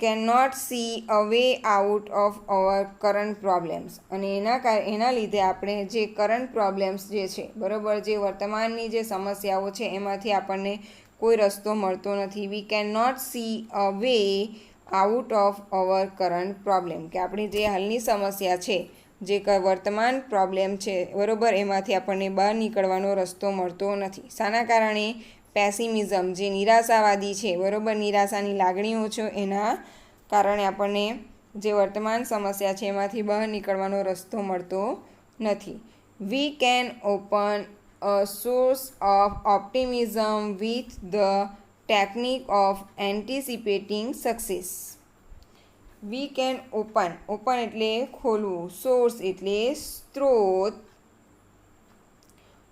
can not see a way out of our current problems. અને એના લીધે આપણે જે કરંટ પ્રોબ્લેમ્સ જે છે, બરાબર, જે વર્તમાનની જે સમસ્યાઓ છે એમાંથી આપણને કોઈ રસ્તો મળતો નથી. We can not see a way out of our current problem, કે આપણી જે હાલની સમસ્યા છે, જે વર્તમાન પ્રોબ્લેમ છે, બરાબર, એમાંથી આપણને બહાર નીકળવાનો રસ્તો મળતો નથી. શાના કારણે? પેસિમિઝમ, જે નિરાશાવાદી છે, બરાબર, નિરાશાની લાગણીઓ છે, એના કારણે આપણને જે વર્તમાન સમસ્યા છે એમાંથી બહાર નીકળવાનો રસ્તો મળતો નથી. We can open a source of optimism with the technique of anticipating success. We can open, open એટલે ખોલવું, સોર્સ એટલે સ્ત્રોત,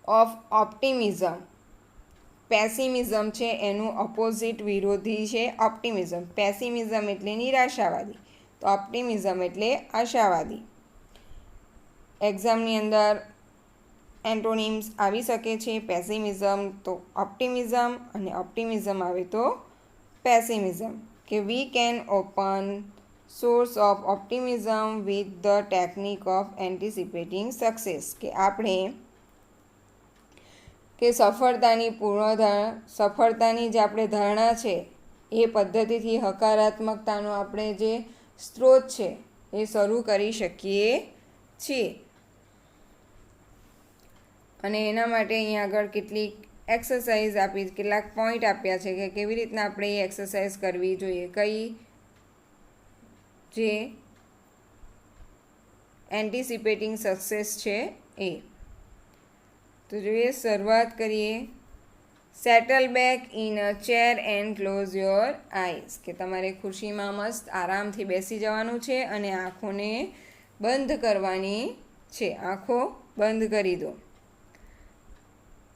ઓફ ઓપ્ટિમિઝમ, પેસિમિઝમ છે એનું ઓપોઝિટ વિરોધી છે ઓપ્ટિમિઝમ. પેસિમિઝમ એટલે નિરાશાવાદી, તો ઓપ્ટિમિઝમ એટલે આશાવાદી. એક્ઝામની અંદર એન્ટોનિમ્સ આવી શકે છે. પેસિમિઝમ તો ઓપ્ટિમિઝમ, અને ઓપ્ટિમિઝમ આવે તો પેસિમિઝમ. કે we can open source of optimism with the technique of anticipating success. કે આપણે કે સફળતાની જે આપણે ધારણા છે એ પદ્ધતિથી હકારાત્મકતાનો આપણે જે સ્ત્રોત છે એ શરૂ કરી શકીએ છીએ. અને એના માટે અહીંયા આગળ કેટલીક એક્સરસાઇઝ આપી, કેટલાક પોઈન્ટ આપ્યા છે કે કેવી રીતના આપણે એ એક્સરસાઇઝ કરવી જોઈએ. કઈ? જે એન્ટિસિપેટિંગ સક્સેસ છે એ. તો જોઈએ, શરૂઆત કરીએ. Settle back in a chair and close your eyes. કે તમારે ખુરશીમાં મસ્ત આરામથી બેસી જવાનું છે અને આંખોને બંધ કરવાની છે. આંખો બંધ કરી દો.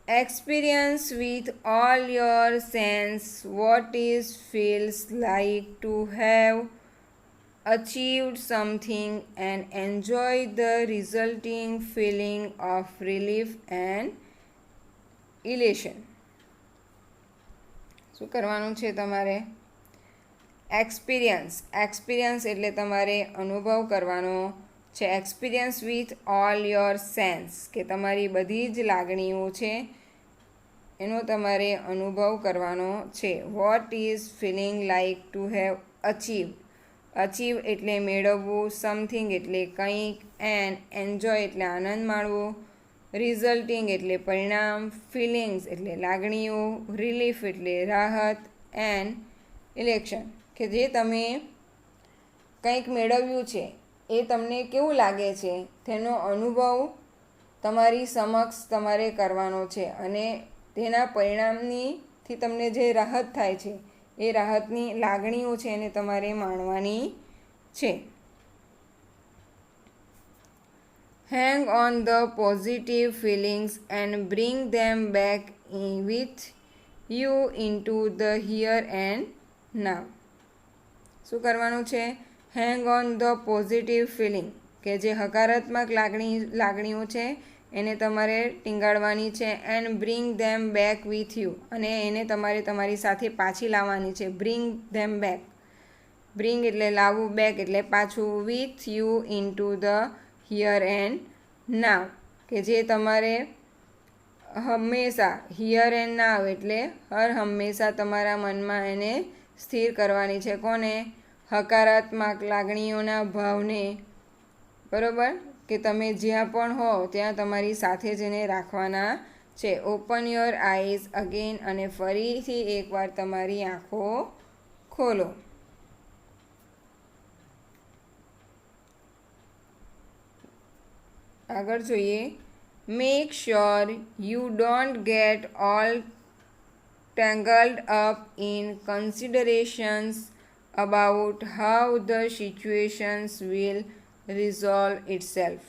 Experience with all your sense what is feels like to have achieved something and enjoy the resulting feeling of relief and elation. શું કરવાનું છે તમારે? એક્સપિરિયન્સ એટલે તમારે અનુભવ કરવાનો છે. Experience with all your sense, કે તમારી બધી જ લાગણીઓ છે એનો તમારે અનુભવ કરવાનો છે. What is feeling like to have achieved. Achieve એટલે મેળવવું, સમથિંગ એટલે કંઈક, એન્ડ એન્જોય એટલે આનંદ માણવો, રિઝલ્ટિંગ એટલે પરિણામ, ફિલિંગ્સ એટલે લાગણીઓ, રિલીફ એટલે રાહત, એન્ડ ઇલેક્શન કે જે તમે કંઈક મેળવ્યું છે એ તમને કેવું લાગે છે તેનો અનુભવ તમારી સમક્ષ તમારે કરવાનો છે. અને તેના પરિણામથી તમને જે રાહત થાય છે એ રાહતની લાગણીઓ છે એને તમારે માણવાની છે. Hang on the positive feelings and bring them back with you into the here and now. શું કરવાનું છે? Hang on the positive feeling, કે જે હકારાત્મક લાગણીઓ છે એને તમારે ટીંગાડવાની છે. And bring them back with you, અને એને તમારે તમારી સાથે પાછી લાવવાની છે. બ્રિંગ ધેમ બેક, બ્રિંગ એટલે લાવવું, બેક એટલે પાછું, with you into the here and નાવ, કે જે તમારે હંમેશા, હિયર એન્ડ નાવ એટલે હર હંમેશા તમારા મનમાં એને સ્થિર કરવાની છે. કોને? હકારાત્મક લાગણીઓના ભાવને, બરાબર, કે તમે જ્યાં પણ હો ત્યાં તમારી સાથે જ એને રાખવાના છે. ઓપન યોર આઈઝ અગેન, અને ફરીથી એકવાર તમારી આંખો ખોલો. આગળ જોઈએ. Make sure you don't get all tangled up in considerations about how the situations will resolve itself.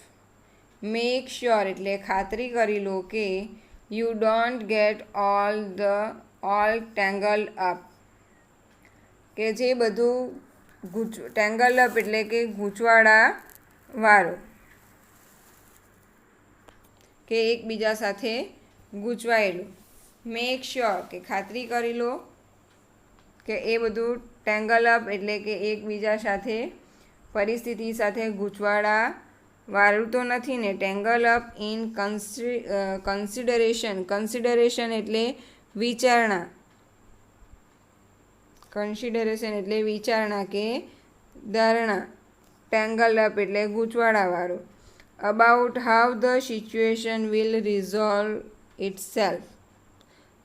Make sure એટલે ખાતરી કરી લો કે you don't get all tangled up, કે જે બધું tangled up એટલે કે ગૂંચવાડા વાળો, કે એકબીજા સાથે ગૂંચવાયેલું. મેક શ્યોર કે ખાતરી કરી લો કે એ બધું ટેંગલ અપ એટલે કે એકબીજા સાથે પરિસ્થિતિ સાથે ગૂંચવાડા વાળું તો નથી ને. ટેંગલ અપ ઇન કન્સિડરેશન એટલે વિચારણા. કન્સિડરેશન એટલે વિચારણા કે ધારણા. ટેંગલ અપ એટલે ગૂંચવાડાવાળું. About how the situation will resolve itself.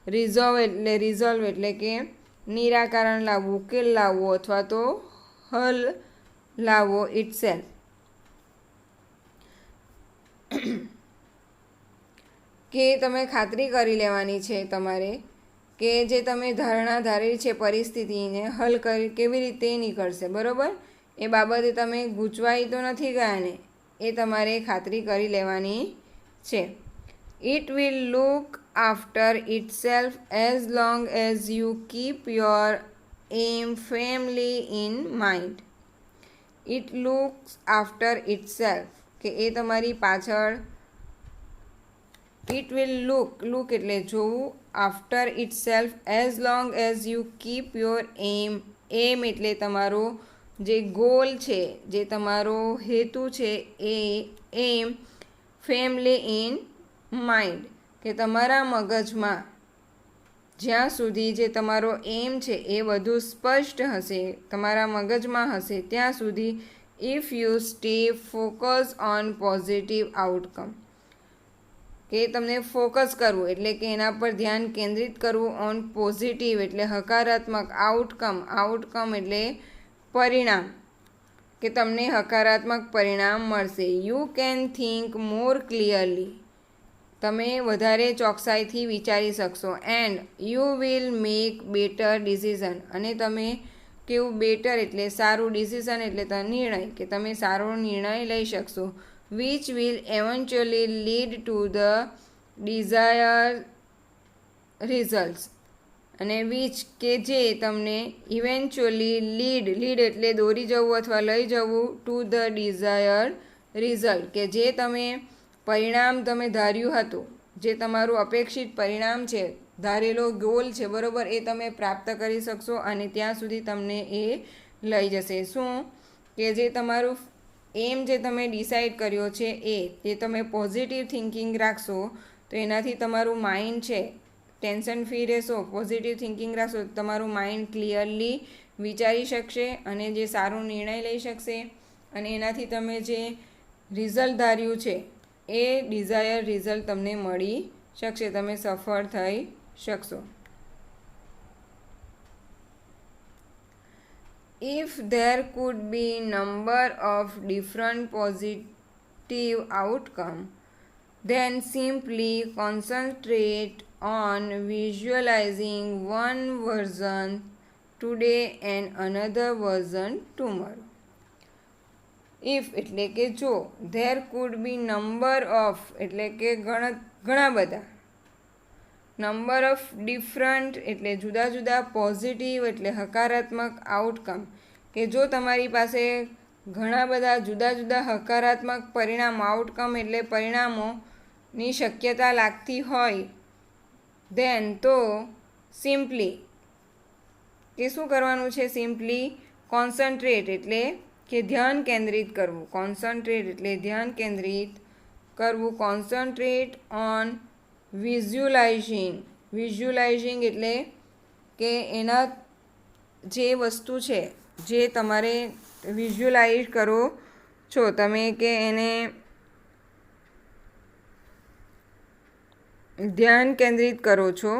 Resolve એટલે કે નિરાકરણ લાવવું, ઉકેલ લાવવો અથવા તો હલ લાવવો. ઇટસેલ્ફ કે તમે ખાતરી કરી લેવાની છે તમારે કે જે તમે ધારણા ધારેલી છે પરિસ્થિતિને હલ કરી કેવી રીતે નીકળશે, બરાબર. એ બાબતે તમે ગૂંચવાઈ તો નથી ગયા ને, એ તમારે ખાતરી કરી લેવાની છે. It will look after itself as long as you keep your aim firmly in mind. It looks after itself કે એ તમારી પાછળ. It will look એટલે જોવું, after itself as long as you keep your aim એટલે તમારો જે goal છે, જે તમારો હેતુ છે, એ એમ firmly in mind કે તમારા મગજમાં જ્યાં સુધી જે તમારો એમ છે એ વધુ સ્પષ્ટ હશે, તમારા મગજમાં હશે ત્યાં સુધી. If you stay focus on positive outcome કે તમને ફોકસ કરવું એટલે કે એના પર ધ્યાન કેન્દ્રિત કરવું. ઓન પોઝિટિવ એટલે હકારાત્મક. આઉટકમ એટલે પરિણામ, કે તમને હકારાત્મક પરિણામ મળશે. You can think more clearly તમે વધારે ચોકસાઈથી વિચારી શકશો. And you will make better decision અને તમે કેવું બેટર એટલે સારું, ડિસિઝન એટલે નિર્ણય, કે તમે સારો નિર્ણય લઈ શકશો. Which will eventually lead to the desire results અને વિચ કે જે તમને ઇવેન્ચ્યુઅલી લીડ એટલે દોરી જવું અથવા લઈ જવું, ટુ ધ ડિઝાયર રિઝલ્ટ કે જે તમે પરિણામ તમે ધાર્યું હતું, જે તમારું અપેક્ષિત પરિણામ છે, ધારેલો ગોલ છે, બરાબર, એ તમે પ્રાપ્ત કરી શકશો અને ત્યાં સુધી તમને એ લઈ જશે. શું કે જે તમારું એમ જે તમે ડિસાઈડ કર્યો છે એ તમે પોઝિટિવ થિંકિંગ રાખશો તો એનાથી તમારું માઇન્ડ છે ટેન્શન ફ્રી રહેશો. પોઝિટિવ થિંકિંગ રાખશો તો તમારું માઇન્ડ ક્લિયરલી વિચારી શકશે અને જે સારો નિર્ણય લઈ શકશે અને એનાથી તમે જે રિઝલ્ટ ધાર્યું છે એ ડિઝાયર રિઝલ્ટ તમને મળી શકશે, તમે સફળ થઈ શકશો. If there could be number of different positive outcome, then simply concentrate on visualizing one version today and another version tomorrow. If એટલે કે જો, there could be number of એટલે કે ઘણા બધા, નંબર ઓફ ડિફરન્ટ એટલે જુદા જુદા, પોઝિટિવ એટલે હકારાત્મક, આઉટકમ કે જો તમારી પાસે ઘણા બધા જુદા જુદા હકારાત્મક પરિણામો, આઉટકમ એટલે પરિણામોની શક્યતા લાગતી હોય, ધેન તો સિમ્પલી કે શું કરવાનું છે, સિમ્પલી કોન્સન્ટ્રેટ એટલે કે ધ્યાન કેન્દ્રિત કરવું. કોન્સન્ટ્રેટ એટલે ધ્યાન કેન્દ્રિત કરવું. કોન્સન્ટ્રેટ ઓન વિઝ્યુલાઇઝિંગ એટલે કે એના જે વસ્તુ છે જે તમારે વિઝ્યુલાઇઝ કરો છો તમે, કે એને ધ્યાન કેન્દ્રિત કરો છો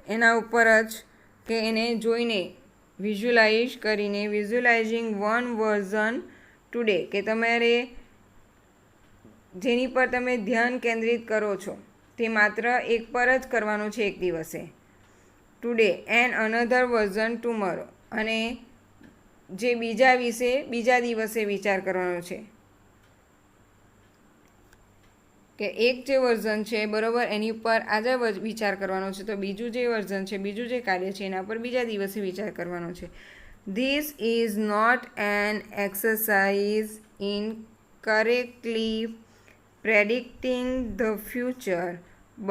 એના ઉપર જ, કે એને જોઈને વિઝ્યુલાઇઝ કરીને, વિઝ્યુલાઇઝિંગ વન વર્ઝન ટુડે, કે તમારે જેની પર તમે ધ્યાન કેન્દ્રિત કરો છો તે માત્ર એક પર જ કરવાનું છે એક દિવસે, today, and another version tomorrow, અને જે બીજા વિશે બીજા દિવસે વિચાર કરવાનો છે, કે એક જે વર્ઝન છે બરાબર એની ઉપર આજે વિચાર કરવાનો છે, તો બીજું જે વર્ઝન છે, બીજું જે કાર્ય છે એના પર બીજા દિવસે વિચાર કરવાનો છે. This is not an exercise in correctly predicting the future,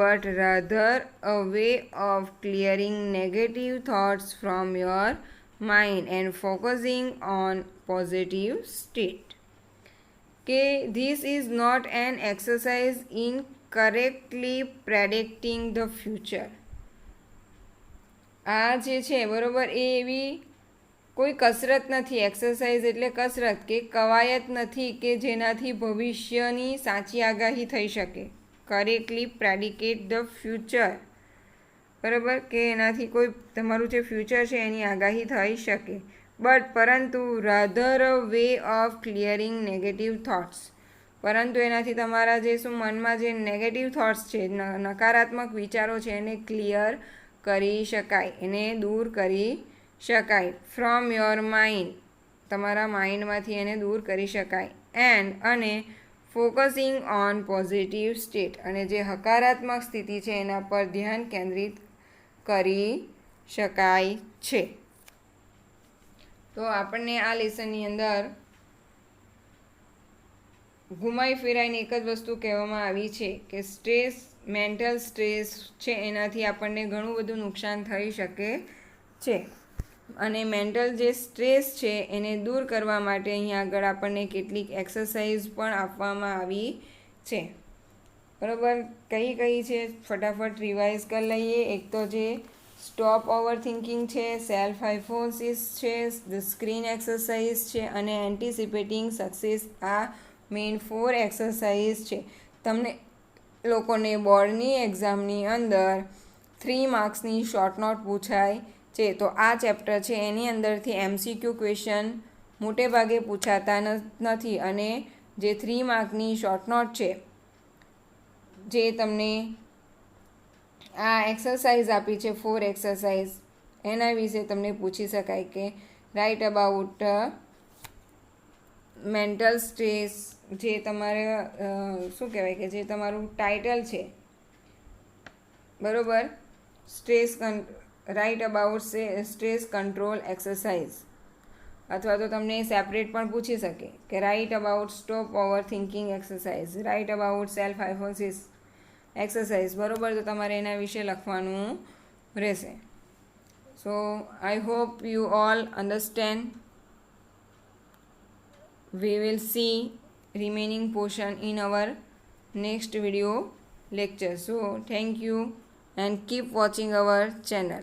but rather a way of clearing negative thoughts from your mind and focusing on positive state. કે this is not an exercise in correctly predicting the future. આ જે છે બરાબર એ એવી કોઈ કસરત નથી, exercise એટલે કસરત કે કવાયત નથી કે જેનાથી ભવિષ્યની સાચી આગાહી થઈ શકે. કરેક્ટલી પ્રેડિકેટ ધ ફ્યુચર, બરાબર, કે એનાથી કોઈ તમારું જે ફ્યુચર છે એની આગાહી થઈ શકે, પરંતુ rather a way of clearing negative thoughts, પરંતુ એનાથી તમારા જે મનમાં જે નેગેટિવ થોટ્સ છે, નકારાત્મક વિચારો છે એને ક્લિયર કરી શકાય, એને દૂર કરી શકાય. ફ્રોમ યોર માઇન્ડ, તમારા માઇન્ડમાંથી એને દૂર કરી શકાય. અને ફોકસિંગ ઓન પોઝિટિવ સ્ટેટ, અને જે હકારાત્મક સ્થિતિ છે એના પર ધ્યાન કેન્દ્રિત કરી શકાય છે. તો આપણને આ લેસનની અંદર ઘુમાઈ ફેરાઈને એક જ વસ્તુ કહેવામાં આવી છે કે સ્ટ્રેસ, મેન્ટલ સ્ટ્રેસ છે એનાથી આપણને ઘણું બધું નુકસાન થઈ શકે છે, અને મેન્ટલ જે સ્ટ્રેસ છે એને દૂર કરવા માટે અહીં આગળ આપણને કેટલીક એક્સરસાઇઝ પણ આપવામાં આવી છે, બરાબર. કઈ છે ફટાફટ રિવાઇઝ કરી લઈએ. એક તો જે સ્ટોપ ઓવર થિંકિંગ છે, સેલ્ફ હાઇપોથિસિસ છે, ધ સ્ક્રીન એક્સરસાઇઝ છે, અને એન્ટિસિપેટિંગ સક્સેસ. આ મેઇન 4 એક્સરસાઇઝ છે. તમને લોકોને બોર્ડની એક્ઝામની અંદર 3 માર્ક્સની શોર્ટ નોટ પૂછાય છે, તો આ ચેપ્ટર છે એની અંદરથી MCQ ક્વેશ્ચન મોટે ભાગે પૂછાતા નથી, અને જે 3 માર્કની શોર્ટ નોટ છે, જે તમને આ એક્સરસાઇઝ આપી છે 4 એક્સરસાઇઝ, એના વિશે તમને પૂછી શકાય કે રાઇટ અબાઉટ મેન્ટલ સ્ટ્રેસ, જે તમારે શું કહેવાય કે જે તમારું ટાઇટલ છે બરાબર, write about stress control exercise, અથવા તો તમને સેપરેટ પણ પૂછી શકે કે write about stop over thinking exercise, write about self hypothesis exercise, બરાબર. તો તમારે એના વિશે લખવાનું રહેશે. So I hope you all understand. We will see remaining portion in our next video lecture. So thank you and keep watching our channel.